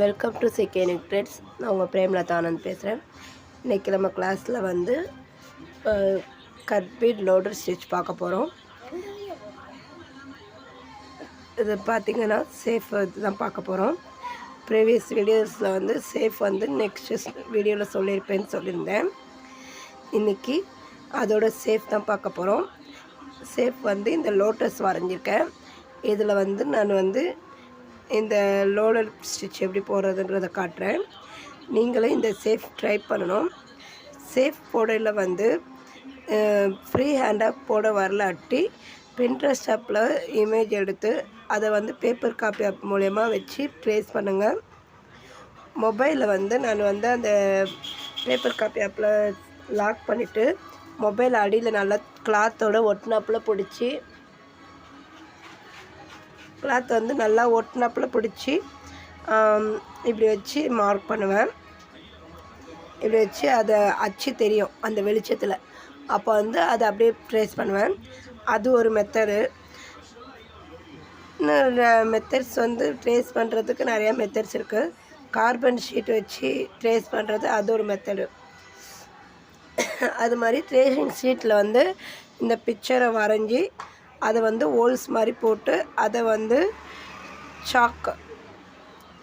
Welcome to second threats. நான் உங்கள் பிரேம்லதா ஆனந்த் பேசுகிறேன். இன்றைக்கி நம்ம கிளாஸில் வந்து கட் பீட் லோடர் ஸ்டிச் பார்க்க போகிறோம். இது பார்த்திங்கன்னா சேஃப் தான் பார்க்க போகிறோம். ப்ரீவியஸ் வீடியோஸில் வந்து சேஃப் வந்து நெக்ஸ்ட் வீடியோவில் சொல்லியிருப்பேன்னு சொல்லியிருந்தேன். இன்றைக்கி அதோட சேஃப் தான் பார்க்க போகிறோம். சேஃப் வந்து இந்த லோட்டஸ் வரைஞ்சிருக்கேன். இதில் வந்து நான் வந்து இந்த லோடர் ஸ்டிச் எப்படி போடுறதுன்றதை காட்டுறேன். நீங்களே இந்த சேஃப் ட்ரை பண்ணணும். சேஃப் போடையில் வந்து ஃப்ரீ ஹேண்டாக போட வரலாட்டி பின்ட்ரெஸ்ட் ஆப்பில் இமேஜ் எடுத்து அதை வந்து பேப்பர் காப்பி ஆப் மூலயமா வச்சு ட்ரேஸ் பண்ணுங்கள். மொபைலில் வந்து நான் வந்து அந்த பேப்பர் காப்பி ஆப்பில் லாக் பண்ணிவிட்டு மொபைல் அடியில் நல்லா கிளாத்தோட ஒட்டினாப்பில் பிடிச்சி கிளாத் வந்து நல்லா ஒட்டினாப்பில் பிடிச்சி இப்படி வச்சு மார்க் பண்ணுவேன். இப்படி வச்சு அதை அச்சு தெரியும் அந்த வெளிச்சத்தில். அப்போ வந்து அதை அப்படியே ட்ரேஸ் பண்ணுவேன். அது ஒரு மெத்தடு. இன்னும் மெத்தட்ஸ் வந்து ட்ரேஸ் பண்ணுறதுக்கு நிறையா மெத்தட்ஸ் இருக்குது. கார்பன் ஷீட் வச்சு ட்ரேஸ் பண்ணுறது அது ஒரு மெத்தடு. அது மாதிரி ட்ரேசிங் ஷீட்டில் வந்து இந்த பிக்சரை வரைஞ்சி அதை வந்து ஹோல்ஸ் மாதிரி போட்டு அதை வந்து சாக்கு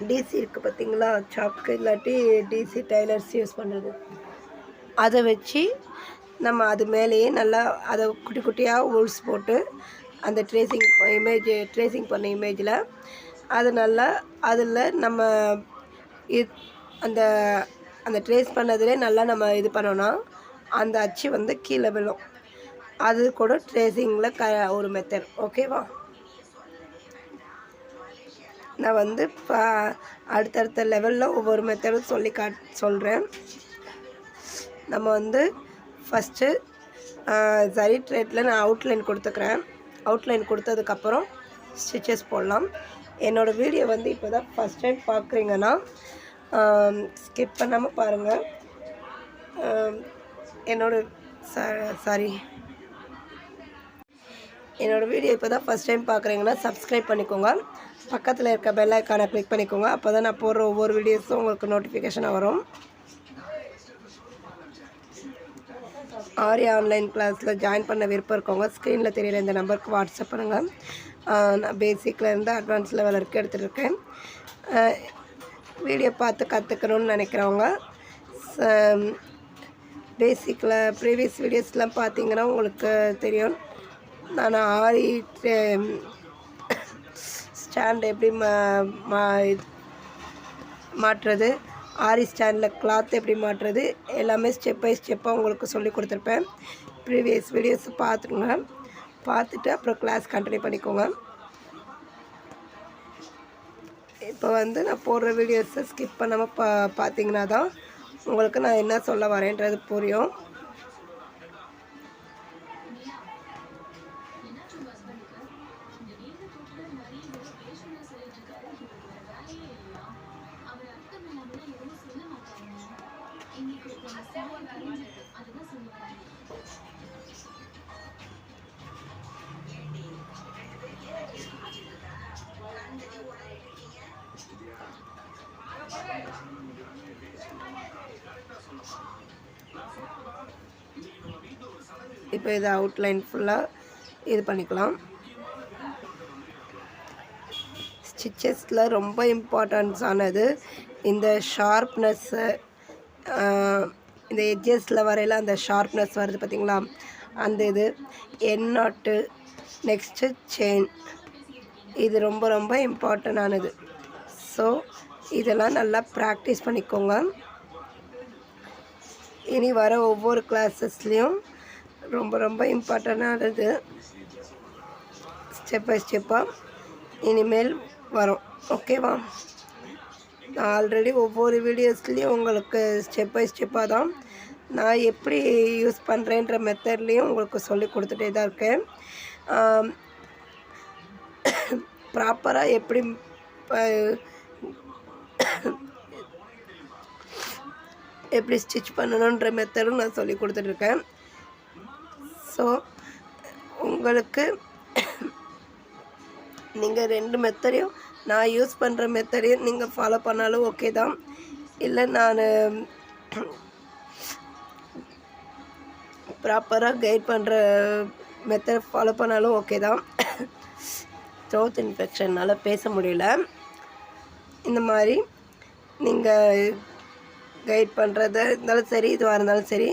டிசி இருக்குது பார்த்திங்களா, சாக்கு இல்லாட்டி டிசி டைலர்ஸ் யூஸ் பண்ணுறது, அதை வச்சு நம்ம அது மேலேயே நல்லா அதை குட்டி குட்டியாக ஹோல்ஸ் போட்டு அந்த ட்ரேசிங் பண்ண இமேஜில் அது நல்லா அதில் நம்ம அந்த அந்த ட்ரேஸ் பண்ணதுலே நல்லா நம்ம இது பண்ணோன்னா அந்த அச்சு வந்து கீழே விழும். அது கூட ட்ரேசிங்கில் ஒரு மெத்தட். ஓகேவா? நான் வந்து அடுத்தடுத்த லெவலில் ஒவ்வொரு மெத்தடும் சொல்கிறேன். நம்ம வந்து ஃபஸ்ட்டு சரி த்ரெட்டில் நான் அவுட்லைன் கொடுத்துக்கிறேன். அவுட்லைன் கொடுத்ததுக்கப்புறம் ஸ்டிச்சஸ் போடலாம். என்னோடய வீடியோ வந்து இப்போ தான் ஃபஸ்ட் டைம் பார்க்குறீங்கன்னா ஸ்கிப் பண்ணாமல் பாருங்கள். என்னோடய வீடியோ இப்போ தான் ஃபஸ்ட் டைம் பார்க்குறீங்கன்னா சப்ஸ்கிரைப் பண்ணிக்கோங்க. பக்கத்தில் இருக்க பெல் ஐக்கானை கிளிக் பண்ணிக்கோங்க. அப்போ தான் நான் போடுற ஒவ்வொரு வீடியோஸும் உங்களுக்கு நோட்டிஃபிகேஷனாக வரும். ஆரி ஆன்லைன் கிளாஸில் ஜாயின் பண்ண விருப்பம் இருக்கவங்க ஸ்க்ரீனில் தெரியிற இந்த நம்பருக்கு வாட்ஸ்அப் பண்ணுங்கள். நான் பேசிக்லேருந்து அட்வான்ஸ் லெவல் வரைக்கும் எடுத்துகிட்டு இருக்கேன். வீடியோ பார்த்து கற்றுக்கணுன்னு நினைக்கிறவங்க பேசிக்கில் ப்ரீவியஸ் வீடியோஸ்லாம் பார்த்தீங்கன்னா உங்களுக்கு தெரியும். நான் ஆரி ஸ்டாண்ட் எப்படி மாட்டுறது, ஆரி ஸ்டாண்டில் கிளாத் எப்படி மாட்டுறது எல்லாமே ஸ்டெப் பை ஸ்டெப்பாக உங்களுக்கு சொல்லி கொடுத்துருப்பேன். ப்ரீவியஸ் வீடியோஸ் பார்த்துட்டு அப்புறம் கிளாஸ் கண்டினியூ பண்ணிக்கோங்க. இப்போ வந்து நான் போடுற வீடியோஸை ஸ்கிப் பண்ணாமல் பார்த்தீங்கன்னா தான் உங்களுக்கு நான் என்ன சொல்ல வரேன்றது புரியும். இப்போ இதை அவுட்லைன் ஃபுல்லாக இது பண்ணிக்கலாம். ஸ்டிச்சஸில் ரொம்ப இம்பார்ட்டன்ஸ் ஆனது இந்த ஷார்ப்னஸ்ஸு. இந்த எட்ஜஸில் வரையில் அந்த ஷார்ப்னஸ் வருது பார்த்திங்களா, அந்த இது எண்ணாட்டு நெக்ஸ்ட்டு செயின், இது ரொம்ப ரொம்ப இம்பார்ட்டண்டானது. ஸோ இதெல்லாம் நல்லா ப்ராக்டிஸ் பண்ணிக்கோங்க. இனி வர ஒவ்வொரு கிளாஸஸ்லேயும் ரொம்ப ரொம்ப இம்பார்ட்டண்டானது ஸ்டெப் பை ஸ்டெப்பாக இனிமேல் வரும். ஓகேவா? நான் ஆல்ரெடி ஒவ்வொரு வீடியோஸ்லேயும் உங்களுக்கு ஸ்டெப் பை ஸ்டெப்பாக தான் நான் எப்படி யூஸ் பண்ணுறேன்ற மெத்தட்லேயும் உங்களுக்கு சொல்லி கொடுத்துட்டே தான் இருக்கேன். ப்ராப்பராக எப்படி ஸ்டிச் பண்ணணுன்ற மெத்தடும் நான் சொல்லி கொடுத்துட்ருக்கேன். ஸோ உங்களுக்கு நீங்கள் 2 மெத்தடையும் நான் யூஸ் பண்ணுற மெத்தடையும் நீங்கள் ஃபாலோ பண்ணாலும் ஓகே தான். இல்லை நான் ப்ராப்பராக கைட் பண்ணுற மெத்தட் ஃபாலோ பண்ணாலும் ஓகே தான். த்ரோட் இன்ஃபெக்ஷன்னால் பேச முடியல. இந்த மாதிரி நீங்கள் கைட் பண்ணுறதா இருந்தாலும் சரி, இதுவாக இருந்தாலும் சரி,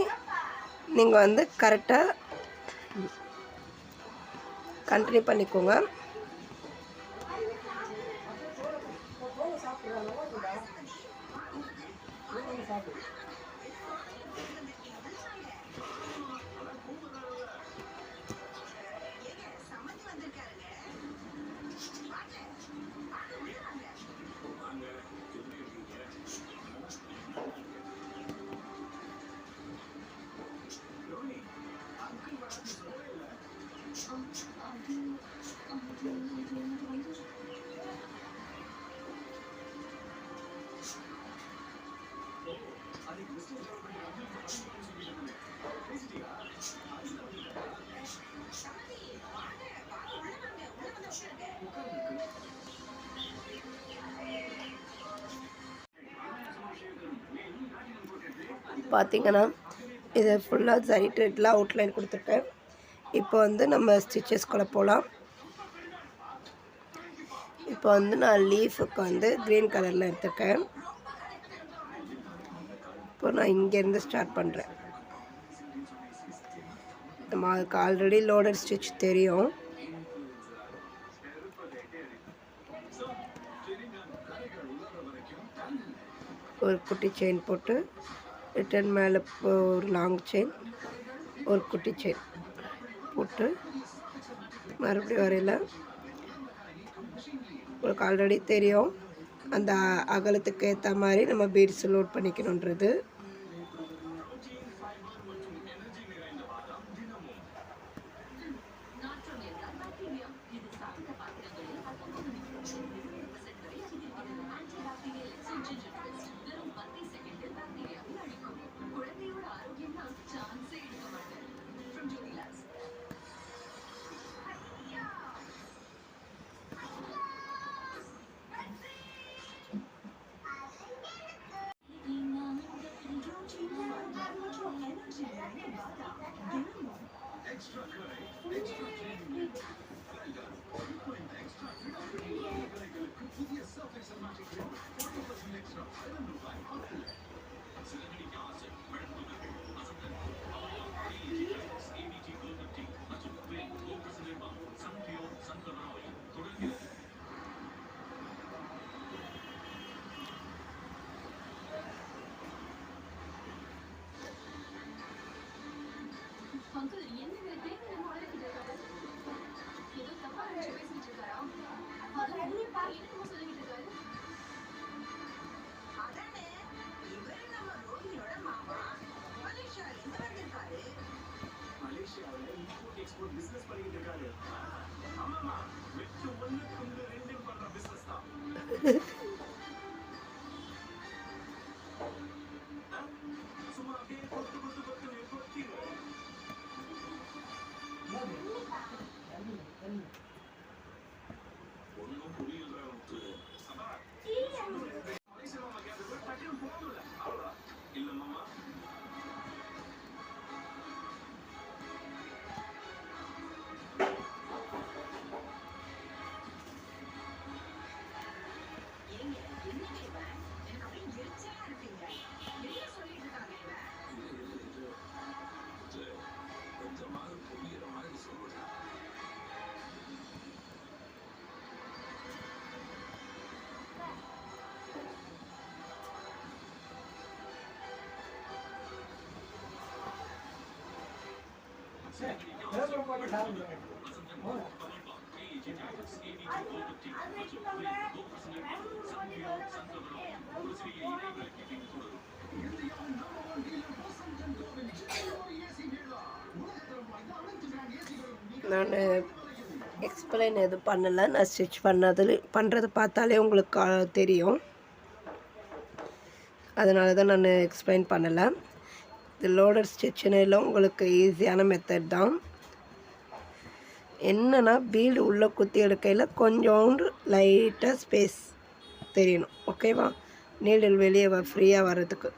நீங்கள் வந்து கரெக்டாக கண்டினியூ பண்ணிக்கோங்க. பார்த்தீங்கன்னா இதை ஃபுல்லாக சரி த்ரெட்டில் அவுட்லைன் கொடுத்துருக்கேன். இப்போ வந்து நம்ம ஸ்டிச்சஸ்குள்ளே போகலாம். இப்போ வந்து நான் லீஃபுக்கு வந்து க்ரீன் கலரில் எடுத்துருக்கேன். இப்போ நான் இங்கேருந்து ஸ்டார்ட் பண்ணுறேன். நம்ம அதுக்கு ஆல்ரெடி லோடட் ஸ்டிச் தெரியும். ஒரு குட்டி செயின் போட்டு ரிட்டன் மேலே ஒரு லாங் செயின், ஒரு குட்டி செயின் போட்டு மறுபடியும் வரையில் உங்களுக்கு ஆல்ரெடி தெரியும் அந்த அகலத்துக்கு ஏற்ற மாதிரி நம்ம பீட்ஸ் லோட் பண்ணிக்கணுன்றது. நான் எக்ஸ்பிளைன் எதுவும் பண்ணலை. நான் ஸ்டிச் பண்ணுறது பார்த்தாலே உங்களுக்கு தெரியும். அதனால தான் நான் எக்ஸ்பிளைன் பண்ணலை. இது லோடட் ஸ்டிச்சுன்னு இல்லை, உங்களுக்கு ஈஸியான மெத்தட் தான். என்னன்னா பீடு உள்ளே குத்தி எடுக்கையில் கொஞ்சோண்டு லைட்டாக ஸ்பேஸ் தெரியணும். ஓகேவா? நீடில் வெளியே ஃப்ரீயாக வர்றதுக்கு.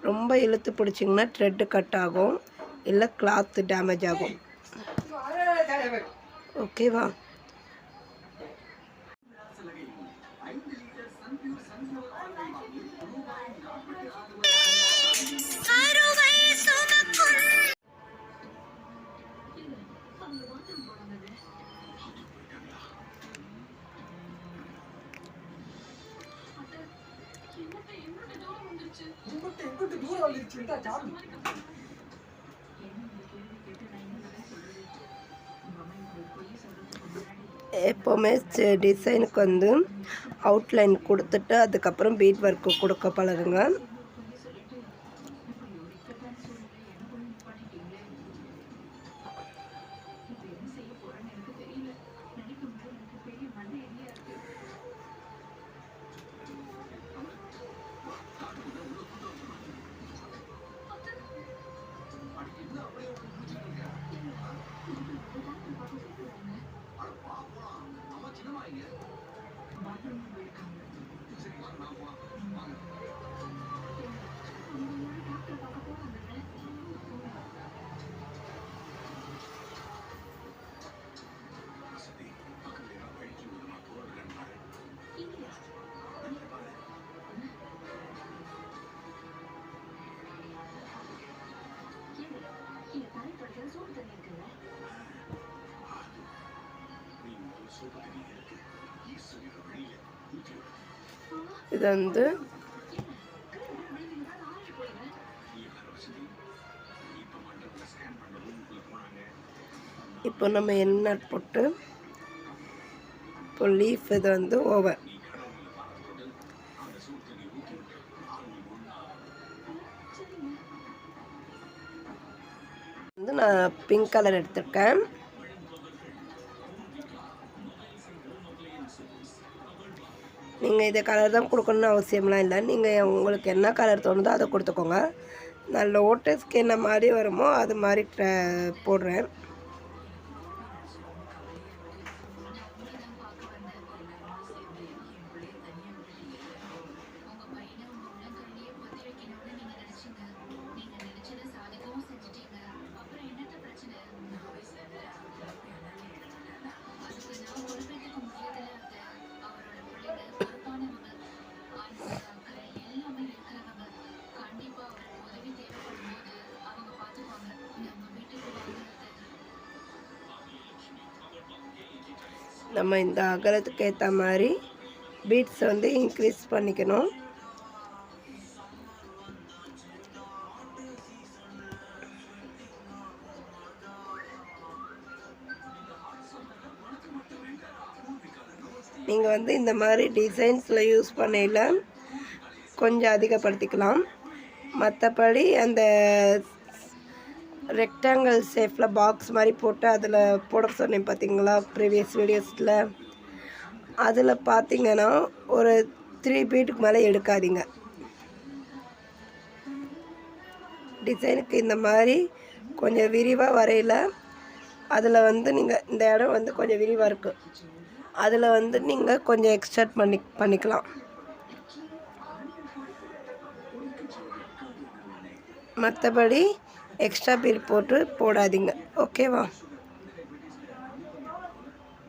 ரொம்ப இழுத்து பிடிச்சிங்கன்னா த்ரெட்டு கட் ஆகும், இல்லை கிளாத்து டேமேஜ் ஆகும். ஓகேவா? எப்போவுமே டிசைனுக்கு வந்து அவுட்லைன் கொடுத்துட்டு அதுக்கப்புறம் பீட் ஒர்க்கு கொடுக்க பழகுங்க. இது வந்து இப்போ நம்ம என்ன போட்டு இப்போ லீஃப் இது வந்து ஓவர் வந்து நான் பிங்க் கலர் எடுத்திருக்கேன். நீங்கள் இதை கலர் தான் கொடுக்கணுன்னு அவசியம்லாம் இல்லை. நீங்கள் உங்களுக்கு என்ன கலர் தோணுதோ அதை கொடுத்துக்கோங்க. நான் லோட்டஸ்க்கு என்ன மாதிரி வருமோ அது மாதிரி போடுறேன். நம்ம இந்த அகலத்துக்கு ஏற்ற மாதிரி பீட்ஸ் வந்து இன்க்ரீஸ் பண்ணிக்கணும். நீங்கள் வந்து இந்த மாதிரி டிசைன்ஸில் யூஸ் பண்ணையில் கொஞ்சம் அதிகப்படுத்திக்கலாம். மற்றபடி அந்த ரெக்டாங்கிள் ஷேப்பில் பாக்ஸ் மாதிரி போட்டு அதில் போட சொன்னேன் பார்த்தீங்களா ப்ரீவியஸ் வீடியோஸில், அதில் பார்த்தீங்கன்னா ஒரு 3 பீட்டுக்கு மேலே எடுக்காதீங்க. டிசைனுக்கு இந்த மாதிரி கொஞ்சம் விரிவாக வரையில் அதில் வந்து நீங்கள் இந்த இடம் வந்து கொஞ்சம் விரிவாக இருக்குது, அதில் வந்து நீங்கள் கொஞ்சம் எக்ஸ்ட்ராக்ட் பண்ணிக்கலாம். மற்றபடி எக்ஸ்ட்ரா பீட் போட்டு போடாதீங்க. ஓகேவா?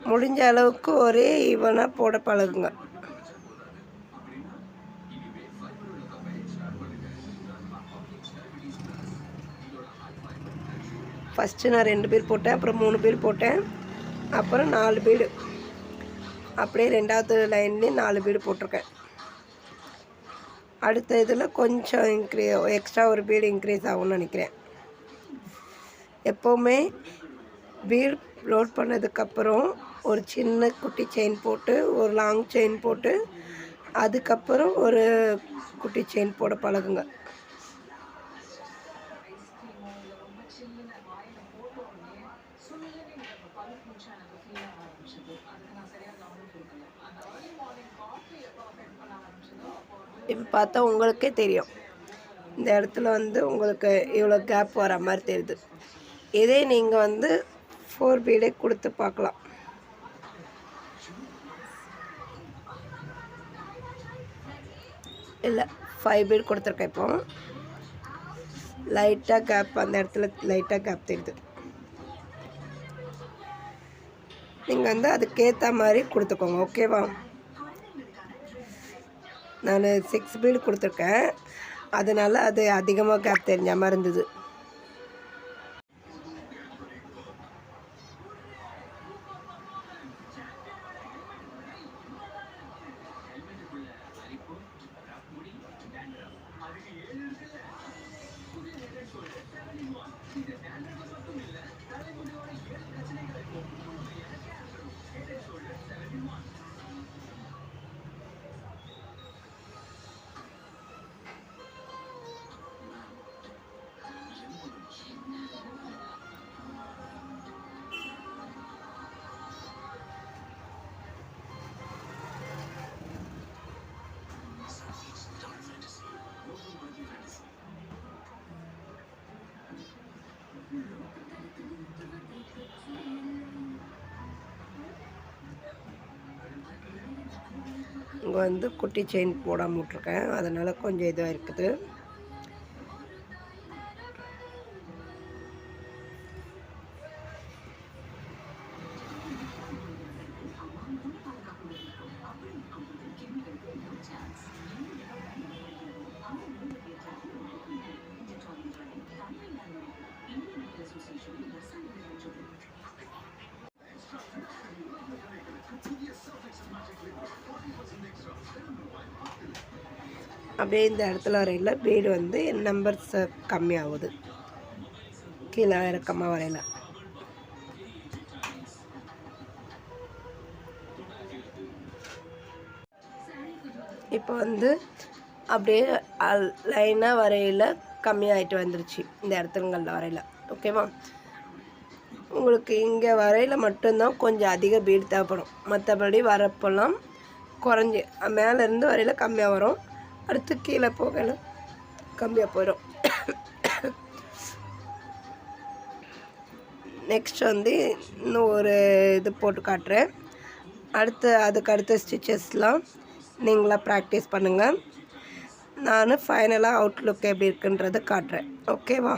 முடிஞ்ச அளவுக்கு ஒரே ஈவனாக போட பழகுங்க. ஃபஸ்ட்டு நான் 2 பீட் போட்டேன், அப்புறம் 3 பீட் போட்டேன், அப்புறம் 4 பீடு, அப்படியே 2வது லைன்லேயும் 4 பீடு போட்டிருக்கேன். அடுத்த இதில் கொஞ்சம் எக்ஸ்ட்ரா ஒரு பீடு இன்க்ரீஸ் ஆகும்னு நினைக்கிறேன். எப்போவுமே பீட் லோட் பண்ணதுக்கப்புறம் ஒரு சின்ன குட்டி செயின் போட்டு ஒரு லாங் செயின் போட்டு அதுக்கப்புறம் ஒரு குட்டி செயின் போட பழகுங்க. இப்போ பார்த்தா உங்களுக்கே தெரியும், இந்த இடத்துல வந்து உங்களுக்கு இவ்வளோ கேப் வர மாதிரி தெரியுது. இதே நீங்கள் வந்து 4 பீடே கொடுத்து பார்க்கலாம். இல்லை 5 பீட் கொடுத்துருக்கேன். இப்போ லைட்டாக கேப், அந்த இடத்துல லைட்டாக கேப் தெரியுது. நீங்கள் வந்து அதுக்கேற்ற மாதிரி கொடுத்துக்கோங்க. ஓகேவா? நான் 6 பீடு கொடுத்துருக்கேன், அதனால் அது அதிகமாக கேப் தெரிஞ்ச மாதிரி இருந்தது. இங்கே வந்து குட்டி செயின் போடாமல் விட்ருக்கேன், அதனால் கொஞ்சம் இதாக இருக்குது. அப்படியே இந்த இடத்துல வரையில் பீடு வந்து நம்பர்ஸ் கம்மியாகுது, கீழே இறக்கமாக வரையில். இப்போ வந்து அப்படியே லைனாக வரையில் கம்மியாகிட்டு வந்துருச்சு இந்த இடத்துங்களில் வரையில். ஓகேவா? உங்களுக்கு இங்கே வரையில் மட்டும்தான் கொஞ்சம் அதிக பீடு தேவைப்படும், மற்றபடி வரப்பெல்லாம் குறைஞ்சி மேலேருந்து வரையில் கம்மியாக வரும், அடுத்து கீழே போகல கம்மியாக போயிடும். நெக்ஸ்ட் வந்து இன்னும் ஒரு இது போட்டு காட்டுறேன். அதுக்கு அடுத்த ஸ்டிச்சஸ்லாம் நீங்களாக ப்ராக்டிஸ் பண்ணுங்கள். நான் ஃபைனலாக அவுட்லுக் எப்படி இருக்குன்றதை காட்டுறேன். ஓகேவா?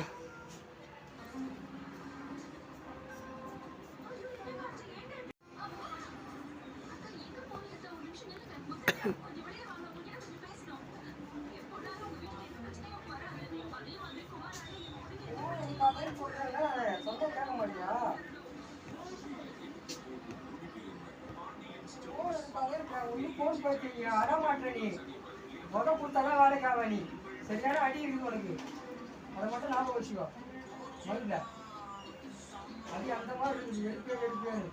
சரியான அடி இருக்கு உனக்கு, அதை மட்டும் ஞாபகம் வச்சுக்கோ. முதல்ல அடி அந்த மாதிரி இருக்குது, எடுப்பேன்.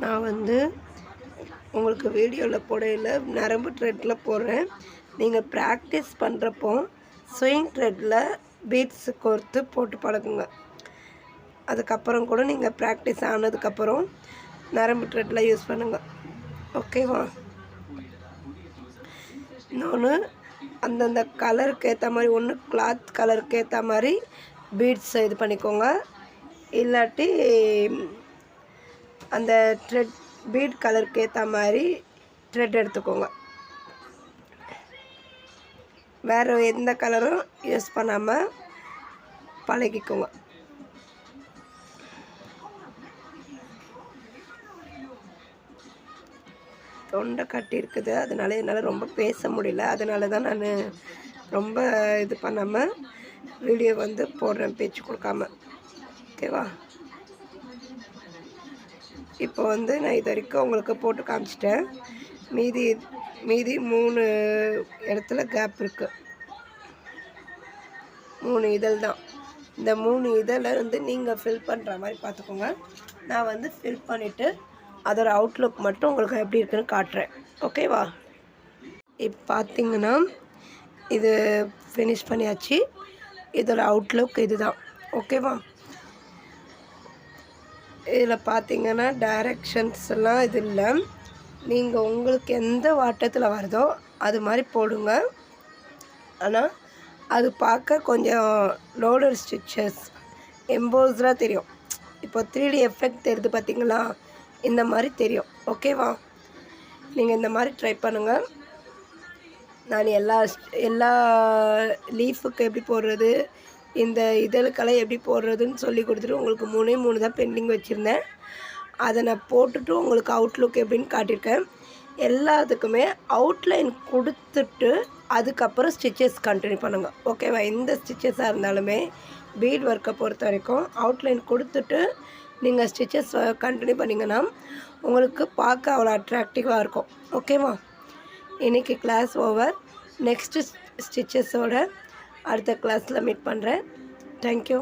நான் வந்து உங்களுக்கு வீடியோவில் போடையில் நரம்பு த்ரெட்டில் போடுறேன். நீங்கள் ப்ராக்டிஸ் பண்ணுறப்போ ஸ்விங் த்ரெட்டில் பீட்ஸு கோர்த்து போட்டு பழகுங்க. அதுக்கப்புறம் கூட நீங்கள் ப்ராக்டிஸ் ஆனதுக்கப்புறம் நரம்பு த்ரெட்டில் யூஸ் பண்ணுங்கள். ஓகேவா? இன்னொன்று, அந்தந்த கலருக்கு ஏற்ற மாதிரி, ஒன்று கிளாத் கலருக்கு ஏற்ற மாதிரி பீட்ஸ் இது பண்ணிக்கோங்க, இல்லாட்டி அந்த த்ரெட் பீட் கலருக்கு ஏற்ற மாதிரி த்ரெட் எடுத்துக்கோங்க. வேறு எந்த கலரும் யூஸ் பண்ணாமல் பழகிக்கோங்க. தொண்டை கட்டி இருக்குது, அதனால என்னால் ரொம்ப பேச முடியல. அதனால தான் நான் ரொம்ப இது பண்ணாமல் வீடியோ வந்து போடுறேன், பேச்சு கொடுக்காம. ஓகேவா? இப்போ வந்து நான் இது வரைக்கும் உங்களுக்கு போட்டு காமிச்சிட்டேன். மீதி 3 இடத்துல கேப் இருக்குது. 3 இதழ் தான். இந்த 3 இதழை வந்து நீங்கள் ஃபில் பண்ணுற மாதிரி பார்த்துக்கோங்க. நான் வந்து ஃபில் பண்ணிவிட்டு அதோட அவுட்லுக் மட்டும் உங்களுக்கு எப்படி இருக்குன்னு காட்டுறேன். ஓகேவா? இப்போ பார்த்தீங்கன்னா இது ஃபினிஷ் பண்ணியாச்சு. இதோட அவுட்லுக் இது தான். ஓகேவா? இதில் பார்த்தீங்கன்னா டைரக்ஷன்ஸ் எல்லாம் இது இல்லை. நீங்கள் உங்களுக்கு எந்த வாட்டத்தில் வருதோ அது மாதிரி போடுங்க. ஆனால் அது பார்க்க கொஞ்சம் லோடர் ஸ்டிச்சஸ் எம்போஸ்டாக தெரியும். இப்போ 3D எஃபெக்ட் தெரியுது பார்த்தீங்களா, இந்த மாதிரி தெரியும். ஓகேவா? நீங்கள் இந்த மாதிரி ட்ரை பண்ணுங்கள். நான் எல்லா லீஃபுக்கு எப்படி போடுறது, இந்த இதழுக்கெல்லாம் எப்படி போடுறதுன்னு சொல்லி கொடுத்துட்டு உங்களுக்கு 3 தான் பெண்டிங் வச்சுருந்தேன். அதை நான் போட்டுட்டு உங்களுக்கு அவுட்லுக் எப்படின்னு காட்டியிருக்கேன். எல்லாத்துக்குமே அவுட்லைன் கொடுத்துட்டு அதுக்கப்புறம் ஸ்டிச்சஸ் கண்டினியூ பண்ணுங்கள். ஓகேவா? எந்த ஸ்டிச்சஸாக இருந்தாலுமே பீட் ஒர்க்கை பொறுத்த வரைக்கும் அவுட்லைன் கொடுத்துட்டு நீங்கள் ஸ்டிச்சஸ் கண்டினியூ பண்ணிங்கன்னா உங்களுக்கு பார்க்க அவ்வளோ அட்ராக்டிவாக இருக்கும். ஓகேவா? இன்றைக்கி கிளாஸ் ஓவர். நெக்ஸ்ட்டு ஸ்டிச்சஸோட அடுத்த கிளாஸில் மீட் பண்ணுறேன். தேங்க்யூ.